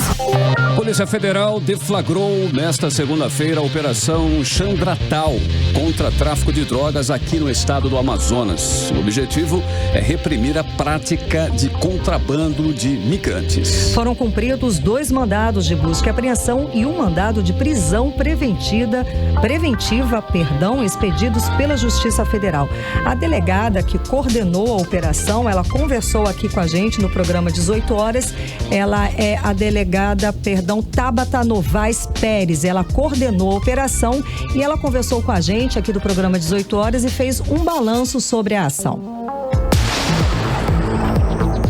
Speaker 2: Polícia Federal deflagrou nesta segunda-feira a Operação Chandratal contra tráfico de drogas aqui no estado do Amazonas. O objetivo é reprimir a prática de contrabando de migrantes.
Speaker 3: Foram cumpridos 2 mandados de busca e apreensão e um mandado de prisão preventiva, expedidos pela Justiça Federal. A delegada que coordenou a operação, ela conversou aqui com a gente no programa 18 horas. Ela é a delegada Tabata Novaes Pérez. Ela coordenou a operação e ela conversou com a gente aqui do programa 18 horas e fez um balanço sobre a ação.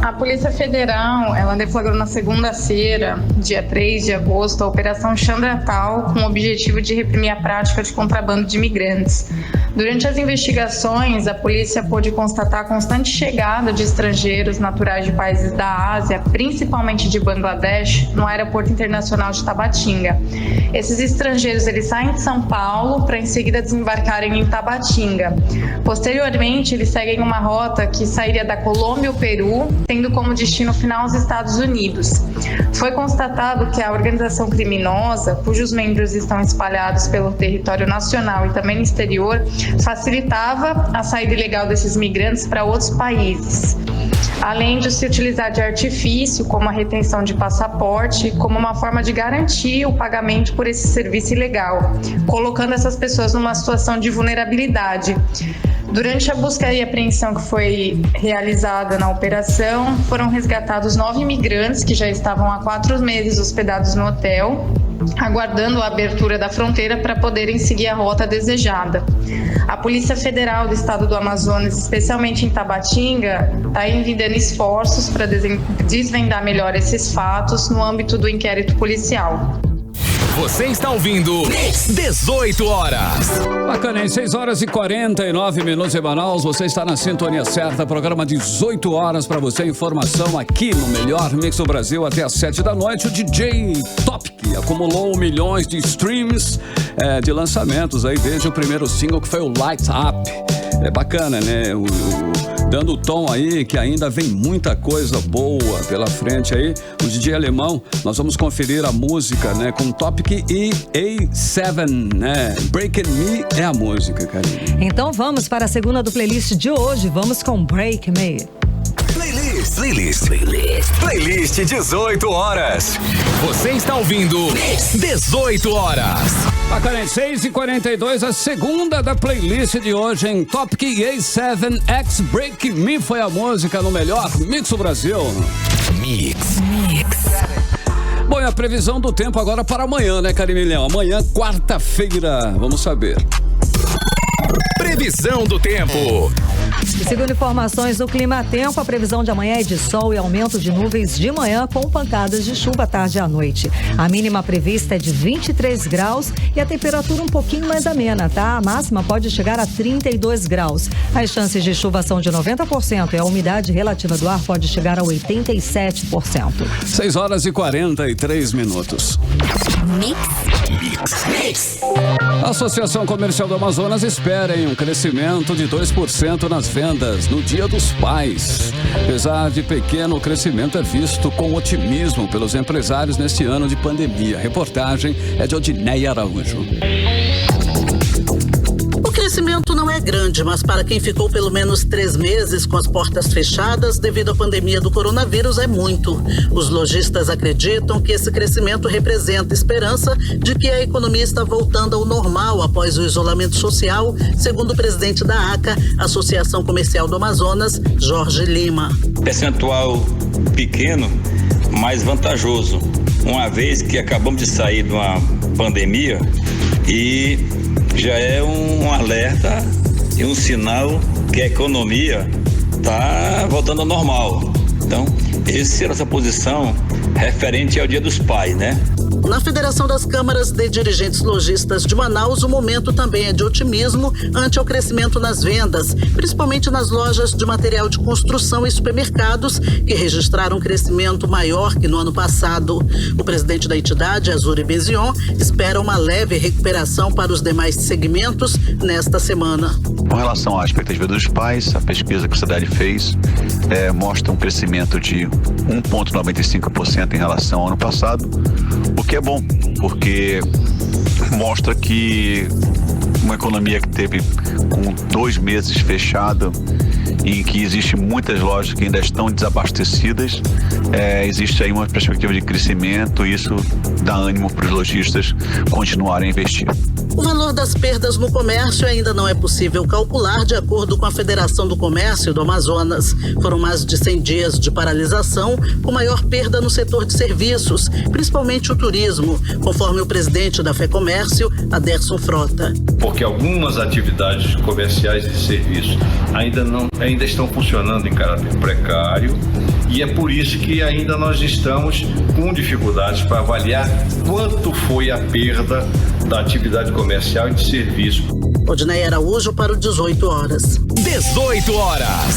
Speaker 17: A Polícia Federal, ela deflagrou na segunda-feira, dia 3 de agosto, a Operação Chandratal, com o objetivo de reprimir a prática de contrabando de imigrantes. Durante as investigações, a polícia pôde constatar a constante chegada de estrangeiros naturais de países da Ásia, principalmente de Bangladesh, no Aeroporto Internacional de Tabatinga. Esses estrangeiros, eles saem de São Paulo para em seguida desembarcarem em Tabatinga. Posteriormente, eles seguem uma rota que sairia da Colômbia e o Peru, tendo como destino final os Estados Unidos. Foi constatado que a organização criminosa, cujos membros estão espalhados pelo território nacional e também no exterior, facilitava a saída ilegal desses migrantes para outros países, além de se utilizar de artifício, como a retenção de passaporte, como uma forma de garantir o pagamento por esse serviço ilegal, colocando essas pessoas numa situação de vulnerabilidade. Durante a busca e apreensão que foi realizada na operação, foram resgatados 9 imigrantes que já estavam há 4 meses hospedados no hotel, aguardando a abertura da fronteira para poderem seguir a rota desejada. A Polícia Federal do Estado do Amazonas, especialmente em Tabatinga, está envidando esforços para desvendar melhor esses fatos no âmbito do inquérito policial.
Speaker 1: Você está ouvindo 18 horas.
Speaker 2: Bacana, em 6 horas e 49 minutos em Manaus, você está na sintonia certa, programa 18 horas para você, informação aqui no melhor Mix do Brasil até às 7 da noite. O DJ Topic acumulou milhões de streams de lançamentos aí desde o primeiro single, que foi o Lights Up. É bacana, né? Dando o tom aí que ainda vem muita coisa boa pela frente aí. O DJ alemão, nós vamos conferir a música, né? Com Topic e A7, né? Breaking Me é a música, Karine.
Speaker 3: Então vamos para a segunda do playlist de hoje. Vamos com Break Me.
Speaker 1: Playlist 18 horas. Você está ouvindo 18 horas.
Speaker 2: Bacana, 6h42, a segunda da playlist de hoje em Topic e A7 X Break Me foi a música no melhor Mix do Brasil.
Speaker 1: Mix.
Speaker 2: Bom, e a previsão do tempo agora para amanhã, né, Karine Leão? Amanhã, quarta-feira, vamos saber.
Speaker 1: Previsão do tempo.
Speaker 3: E segundo informações do Clima Tempo, a previsão de amanhã é de sol e aumento de nuvens de manhã com pancadas de chuva à tarde e à noite. A mínima prevista é de 23 graus e a temperatura um pouquinho mais amena, tá? A máxima pode chegar a 32 graus. As chances de chuva são de 90% e a umidade relativa do ar pode chegar a 87%.
Speaker 2: 6 horas e 43 minutos.
Speaker 1: Mix.
Speaker 2: A Associação Comercial do Amazonas espera um crescimento de 2% nas vendas no Dia dos Pais. Apesar de pequeno, o crescimento é visto com otimismo pelos empresários neste ano de pandemia. A reportagem é de Odineia Araújo.
Speaker 12: O crescimento não é grande, mas para quem ficou pelo menos 3 meses com as portas fechadas devido à pandemia do coronavírus é muito. Os lojistas acreditam que esse crescimento representa esperança de que a economia está voltando ao normal após o isolamento social, segundo o presidente da ACA, Associação Comercial do Amazonas, Jorge Lima.
Speaker 18: Percentual pequeno, mas vantajoso, uma vez que acabamos de sair de uma pandemia e já é um alerta e um sinal que a economia está voltando ao normal. Então, essa é a nossa posição referente ao Dia dos Pais, né?
Speaker 12: Na Federação das Câmaras de Dirigentes Lojistas de Manaus, o momento também é de otimismo ante o crescimento nas vendas, principalmente nas lojas de material de construção e supermercados, que registraram um crescimento maior que no ano passado. O presidente da entidade, Azuri Bezion, espera uma leve recuperação para os demais segmentos nesta semana.
Speaker 19: Com relação à expectativa dos pais, a pesquisa que o CDL fez mostra um crescimento de 1,95% em relação ao ano passado, o que é bom, porque mostra que uma economia que teve com 2 meses fechada, em que existe muitas lojas que ainda estão desabastecidas, existe aí uma perspectiva de crescimento e isso dá ânimo para os lojistas continuarem a investir.
Speaker 12: O valor das perdas no comércio ainda não é possível calcular, de acordo com a Federação do Comércio do Amazonas. Foram mais de 100 dias de paralisação, com maior perda no setor de serviços, principalmente o turismo, conforme o presidente da FEComércio, Aderson Frota.
Speaker 20: Porque algumas atividades comerciais e serviços ainda estão funcionando em caráter precário, e é por isso que ainda nós estamos com dificuldades para avaliar quanto foi a perda da atividade comercial e de serviço.
Speaker 12: Odinei Araújo para o 18 horas.
Speaker 1: 18 horas.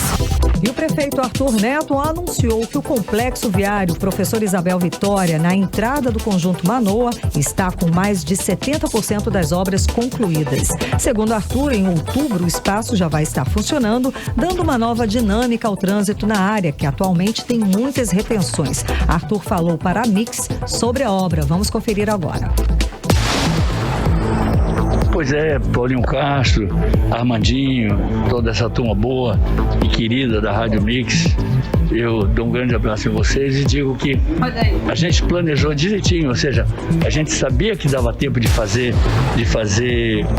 Speaker 3: E o prefeito Arthur Neto anunciou que o complexo viário Professor Isabel Vitória, na entrada do conjunto Manoa, está com mais de 70% das obras concluídas. Segundo Arthur, em outubro o espaço já vai estar funcionando, dando uma nova dinâmica ao trânsito na área, que atualmente tem muitas retenções. Arthur falou para a Mix sobre a obra. Vamos conferir agora.
Speaker 21: Pois é, Paulinho Castro, Armandinho, toda essa turma boa e querida da Rádio Mix. Eu dou um grande abraço em vocês e digo que a gente planejou direitinho, ou seja, a gente sabia que dava tempo de fazer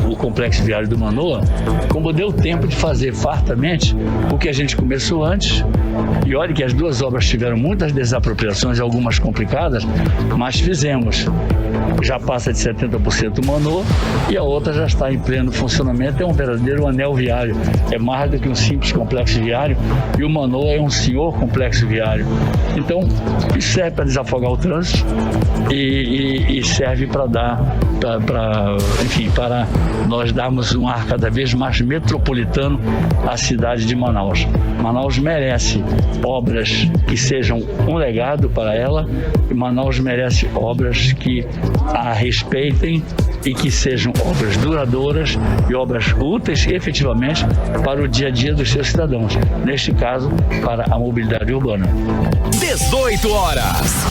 Speaker 21: o complexo viário do Manoa, como deu tempo de fazer fartamente o que a gente começou antes. E olha que as duas obras tiveram muitas desapropriações e algumas complicadas, mas fizemos. Já passa de 70% o Manoa e a outra já está em pleno funcionamento. É um verdadeiro anel viário, é mais do que um simples complexo viário, e o Manoa é um senhor complexo viário. Então, isso serve para desafogar o trânsito e serve para nós darmos um ar cada vez mais metropolitano à cidade de Manaus. Manaus merece obras que sejam um legado para ela, e Manaus merece obras que a respeitem e que sejam obras duradouras e obras úteis efetivamente para o dia a dia dos seus cidadãos, neste caso para a mobilidade urbana.
Speaker 1: 18 horas.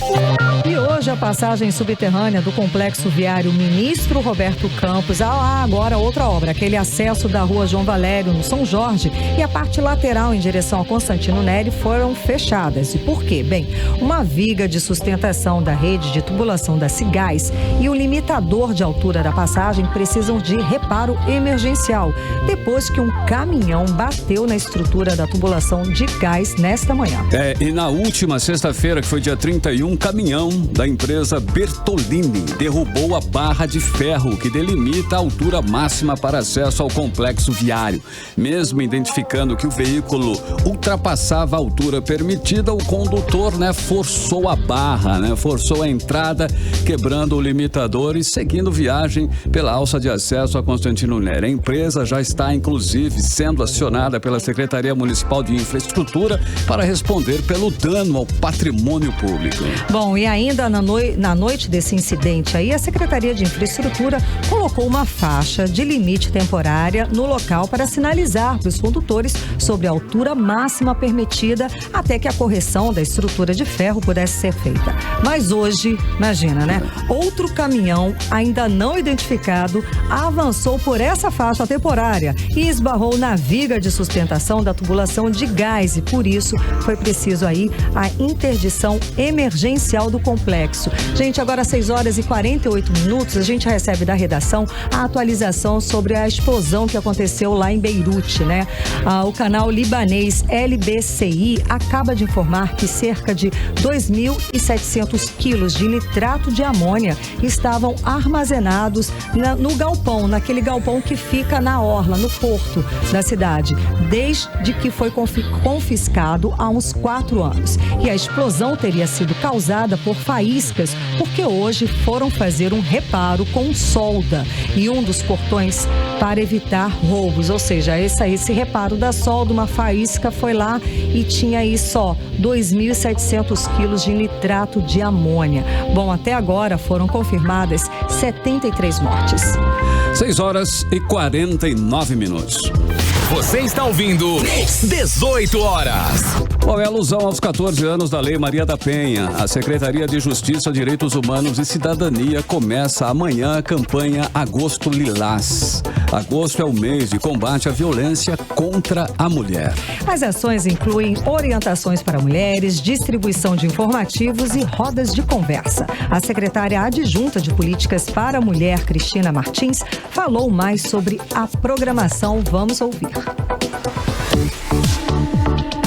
Speaker 3: E hoje a passagem subterrânea do complexo viário Ministro Roberto Campos, agora outra obra, aquele acesso da rua João Valério no São Jorge e a parte lateral em direção a Constantino Neri foram fechadas. E por quê? Bem, uma viga de sustentação da rede de tubulação da Cigás e o limitador de altura da passagem precisam de reparo emergencial, depois que um caminhão bateu na estrutura da tubulação de gás nesta manhã.
Speaker 2: E na última sexta-feira, que foi dia 31, caminhão da empresa Bertolini derrubou a barra de ferro que delimita a altura máxima para acesso ao complexo viário. Mesmo identificando que o veículo ultrapassava a altura permitida, o condutor, forçou a barra, forçou a entrada, quebrando o limitador e seguindo viagem pela alça de acesso a Constantino Neri. A empresa já está, inclusive, sendo acionada pela Secretaria Municipal de Infraestrutura para responder pelo dano ao patrimônio público.
Speaker 3: Bom, e ainda na noite desse incidente aí, a Secretaria de Infraestrutura colocou uma faixa de limite temporária no local para sinalizar para os condutores sobre a altura máxima permitida até que a correção da estrutura de ferro pudesse ser feita. Mas hoje, imagina, outro caminhão ainda não identificado avançou por essa faixa temporária e esbarrou na viga de sustentação da tubulação de gás, e por isso foi preciso aí a interdição emergencial do complexo. Gente, agora 6 horas e 48 minutos, a gente recebe da redação a atualização sobre a explosão que aconteceu lá em Beirute, O canal libanês LBCI acaba de informar que cerca de 2.700 quilos de nitrato de amônia estavam armazenados no galpão, naquele galpão que fica na orla, no porto da cidade, desde que foi confiscado há uns 4 anos. E a explosão teria sido causada por faíscas, porque hoje foram fazer um reparo com solda e um dos portões para evitar roubos, ou seja, esse reparo da solda, uma faísca foi lá e tinha aí só 2.700 quilos de nitrato de amônia. Bom, até agora foram confirmadas 73 mortes.
Speaker 2: 6 horas e 49 minutos.
Speaker 1: Você está ouvindo 18 horas.
Speaker 2: Bom, é alusão aos 14 anos da Lei Maria da Penha. A Secretaria de Justiça, Direitos Humanos e Cidadania começa amanhã a campanha Agosto Lilás. Agosto é o mês de combate à violência contra a mulher.
Speaker 3: As ações incluem orientações para mulheres, distribuição de informativos e rodas de conversa. A secretária adjunta de Políticas para a Mulher, Cristina Martins, falou mais sobre a programação. Vamos ouvir.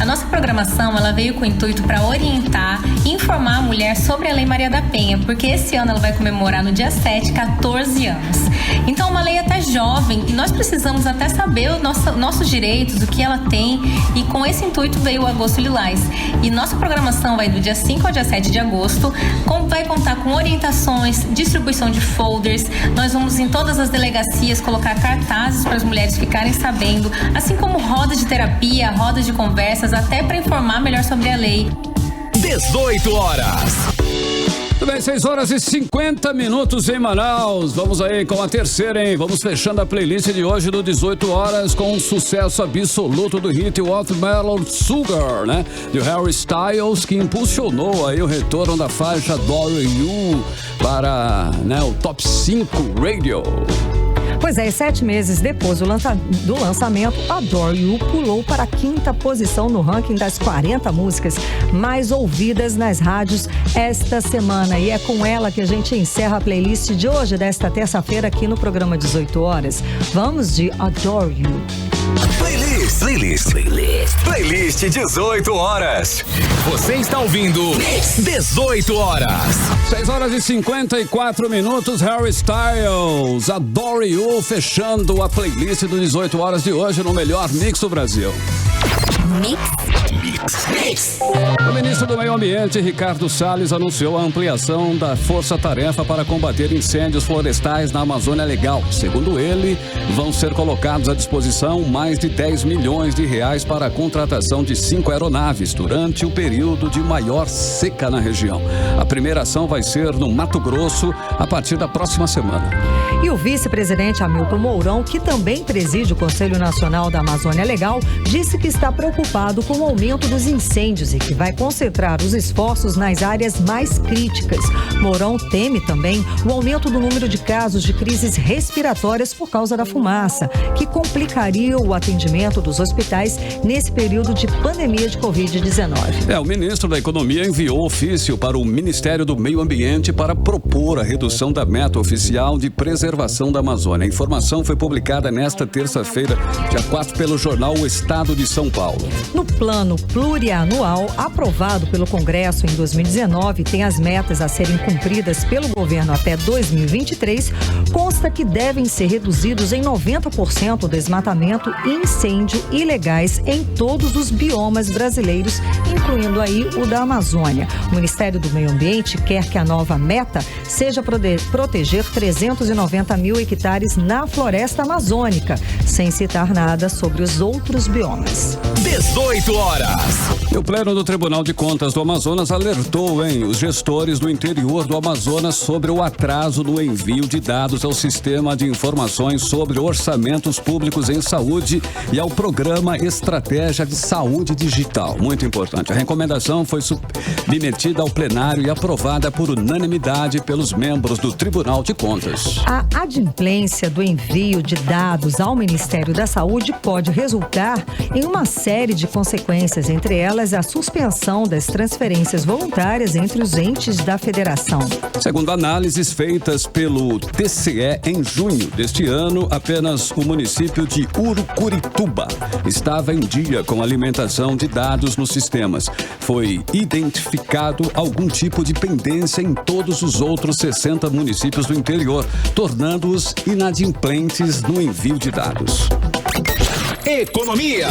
Speaker 4: A nossa programação, ela veio com o intuito para orientar e informar a mulher sobre a Lei Maria da Penha, porque esse ano ela vai comemorar no dia 7, 14 anos. Então, uma lei até jovem, e nós precisamos até saber nossos direitos, o que ela tem, e com esse intuito veio o Agosto Lilás. E nossa programação vai do dia 5 ao dia 7 de agosto, vai contar com orientações, distribuição de folders, nós vamos em todas as delegacias colocar cartazes para as mulheres ficarem sabendo, assim como rodas de terapia, rodas de conversas, até para informar melhor sobre a lei.
Speaker 1: 18 horas.
Speaker 2: Muito bem, 6 horas e 50 minutos em Manaus. Vamos aí com a terceira, hein? Vamos fechando a playlist de hoje do 18 horas com um sucesso absoluto do hit Watermelon Sugar, né? De Harry Styles, que impulsionou aí o retorno da faixa Adore You para, né, o Top 5 Radio.
Speaker 3: Pois é, 7 meses depois do lançamento, Adore You pulou para a 5ª posição no ranking das 40 músicas mais ouvidas nas rádios esta semana. E é com ela que a gente encerra a playlist de hoje, desta terça-feira, aqui no programa 18 horas. Vamos de Adore You.
Speaker 1: Playlist 18 horas. Você está ouvindo 18 horas.
Speaker 2: 6 horas e 54 minutos. Harry Styles, Adore You, fechando a playlist do 18 horas de hoje no melhor mix do Brasil. Mix. O ministro do Meio Ambiente, Ricardo Salles, anunciou a ampliação da força-tarefa para combater incêndios florestais na Amazônia Legal. Segundo ele, vão ser colocados à disposição mais de 10 milhões de reais para a contratação de 5 aeronaves durante o período de maior seca na região. A primeira ação vai ser no Mato Grosso a partir da próxima semana.
Speaker 3: E o vice-presidente Hamilton Mourão, que também preside o Conselho Nacional da Amazônia Legal, disse que está preocupado com o aumento dos incêndios e que vai concentrar os esforços nas áreas mais críticas. Mourão teme também o aumento do número de casos de crises respiratórias por causa da fumaça, que complicaria o atendimento dos hospitais nesse período de pandemia de Covid-19.
Speaker 2: O ministro da Economia enviou ofício para o Ministério do Meio Ambiente para propor a redução da meta oficial de preservação da Amazônia. A informação foi publicada nesta terça-feira, dia 4, pelo jornal O Estado de São Paulo.
Speaker 3: No plano plurianual aprovado pelo Congresso em 2019, tem as metas a serem cumpridas pelo governo até 2023, consta que devem ser reduzidos em 90% o desmatamento e incêndio ilegais em todos os biomas brasileiros, incluindo aí o da Amazônia. O Ministério do Meio Ambiente quer que a nova meta seja proteger 390 mil hectares na floresta amazônica, sem citar nada sobre os outros biomas.
Speaker 1: 18 horas.
Speaker 2: E o Pleno do Tribunal de Contas do Amazonas alertou, os gestores do interior do Amazonas sobre o atraso no envio de dados ao Sistema de Informações sobre Orçamentos Públicos em Saúde e ao Programa Estratégia de Saúde Digital. Muito importante. A recomendação foi submetida ao plenário e aprovada por unanimidade pelos membros do Tribunal de Contas.
Speaker 3: A adimplência do envio de dados ao Ministério da Saúde pode resultar em uma série de consequências, entre elas a suspensão das transferências voluntárias entre os entes da federação.
Speaker 2: Segundo análises feitas pelo TCE em junho deste ano, apenas o município de Urucurituba estava em dia com a alimentação de dados nos sistemas. Foi identificado algum tipo de pendência em todos os outros 60 municípios do interior, tornando-os inadimplentes no envio de dados.
Speaker 1: Economia.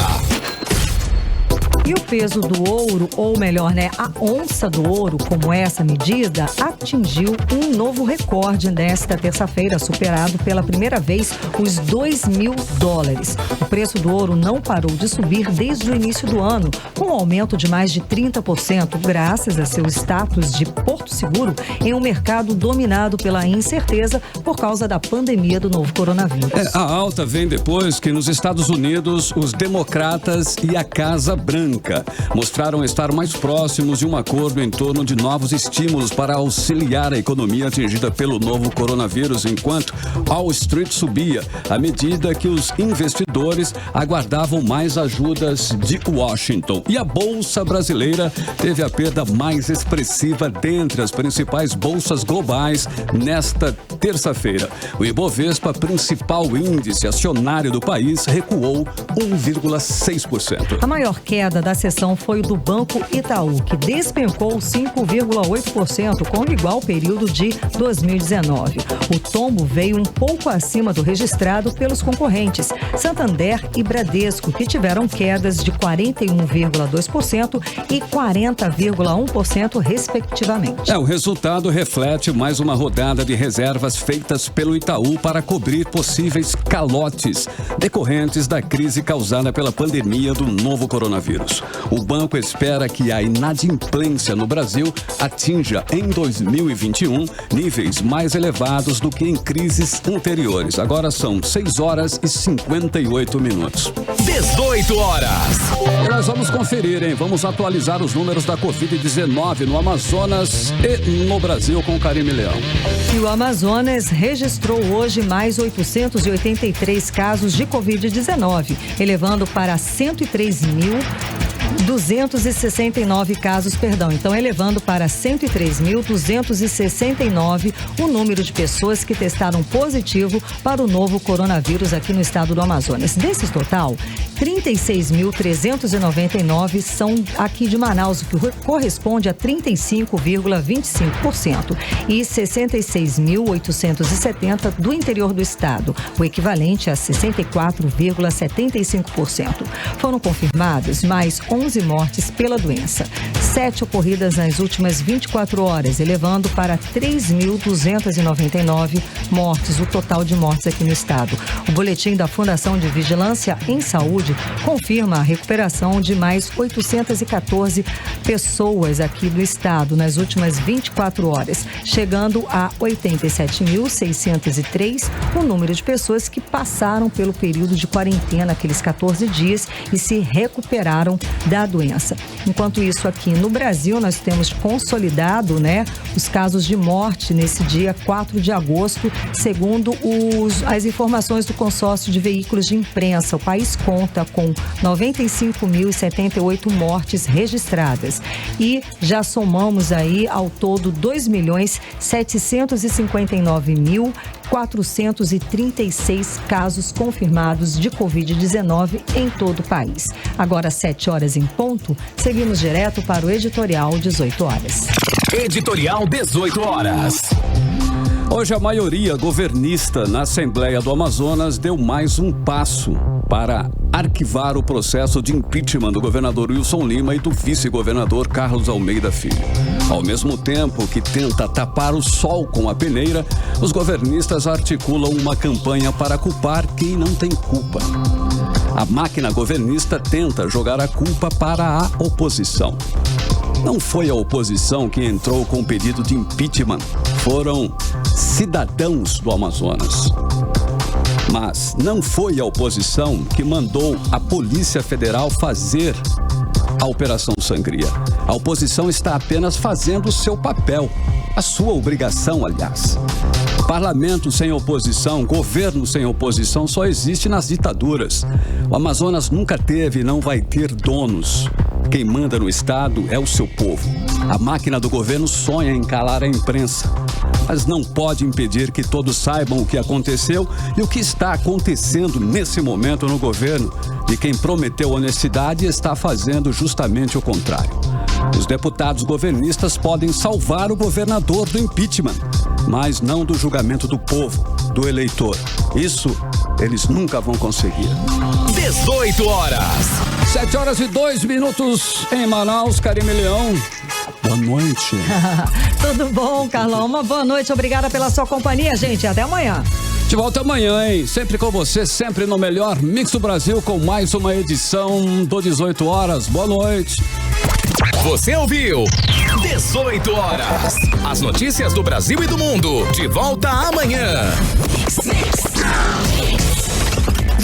Speaker 3: E o peso do ouro, ou melhor, a onça do ouro, como essa medida, atingiu um novo recorde nesta terça-feira, superado pela primeira vez os $2.000. O preço do ouro não parou de subir desde o início do ano, com um aumento de mais de 30%, graças a seu status de porto seguro em um mercado dominado pela incerteza por causa da pandemia do novo coronavírus.
Speaker 2: A alta vem depois que nos Estados Unidos os democratas e a Casa Branca Branca mostraram estar mais próximos de um acordo em torno de novos estímulos para auxiliar a economia atingida pelo novo coronavírus, enquanto Wall Street subia, à medida que os investidores aguardavam mais ajudas de Washington. E a Bolsa Brasileira teve a perda mais expressiva dentre as principais bolsas globais nesta terça-feira. O Ibovespa, principal índice acionário do país, recuou 1,6%.
Speaker 3: A maior queda da sessão foi o do Banco Itaú, que despencou 5,8% com o igual período de 2019. O tombo veio um pouco acima do registrado pelos concorrentes Santander e Bradesco, que tiveram quedas de 41,2% e 40,1%, respectivamente.
Speaker 2: O resultado reflete mais uma rodada de reservas feitas pelo Itaú para cobrir possíveis calotes decorrentes da crise causada pela pandemia do novo coronavírus. O banco espera que a inadimplência no Brasil atinja em 2021 níveis mais elevados do que em crises anteriores. Agora são 6 horas e 58 minutos.
Speaker 1: 18 horas.
Speaker 2: E nós vamos conferir, hein? Vamos atualizar os números da Covid-19 no Amazonas e no Brasil com o Karime Leão.
Speaker 3: E o Amazonas registrou hoje mais 883 casos de Covid-19, elevando para 103.269 casos, então elevando para 103.269 o número de pessoas que testaram positivo para o novo coronavírus aqui no estado do Amazonas. Desses total, 36.399 são aqui de Manaus, o que corresponde a 35,25%, e 66.870 do interior do estado, o equivalente a 64,75%. Foram confirmadas mais 11 mortes pela doença, 7 ocorridas nas últimas 24 horas, elevando para 3.299 mortes, o total de mortes aqui no estado. O boletim da Fundação de Vigilância em Saúde confirma a recuperação de mais 814 pessoas aqui do estado nas últimas 24 horas, chegando a 87.603 o número de pessoas que passaram pelo período de quarentena, aqueles 14 dias, e se recuperaram da doença. Enquanto isso, aqui no Brasil, nós temos consolidado, os casos de morte nesse dia 4 de agosto, segundo as informações do consórcio de veículos de imprensa. O país conta com 95.078 mortes registradas e já somamos aí ao todo 2.759.436 casos confirmados de Covid-19 em todo o país. Agora, 7 horas em ponto, seguimos direto para o Editorial 18 horas.
Speaker 1: Editorial 18 horas.
Speaker 2: Hoje a maioria governista na Assembleia do Amazonas deu mais um passo para arquivar o processo de impeachment do governador Wilson Lima e do vice-governador Carlos Almeida Filho. Ao mesmo tempo que tenta tapar o sol com a peneira, os governistas articulam uma campanha para culpar quem não tem culpa. A máquina governista tenta jogar a culpa para a oposição. Não foi a oposição que entrou com o pedido de impeachment, foram cidadãos do Amazonas. Mas não foi a oposição que mandou a Polícia Federal fazer a Operação Sangria. A oposição está apenas fazendo o seu papel, a sua obrigação, aliás. Parlamento sem oposição, governo sem oposição só existe nas ditaduras. O Amazonas nunca teve e não vai ter donos. Quem manda no estado é o seu povo. A máquina do governo sonha em calar a imprensa, mas não pode impedir que todos saibam o que aconteceu e o que está acontecendo nesse momento no governo de quem prometeu honestidade e está fazendo justamente o contrário. Os deputados governistas podem salvar o governador do impeachment, mas não do julgamento do povo, do eleitor. Isso eles nunca vão conseguir.
Speaker 1: 18 horas.
Speaker 2: 7 horas e 2 minutos em Manaus. Karime Leão, boa noite.
Speaker 3: Tudo bom, Carlão? Uma boa noite, obrigada pela sua companhia, gente. Até amanhã.
Speaker 2: De volta amanhã, hein? Sempre com você, sempre no melhor Mix do Brasil, com mais uma edição do 18 horas. Boa noite.
Speaker 1: Você ouviu 18 horas. As notícias do Brasil e do mundo. De volta amanhã.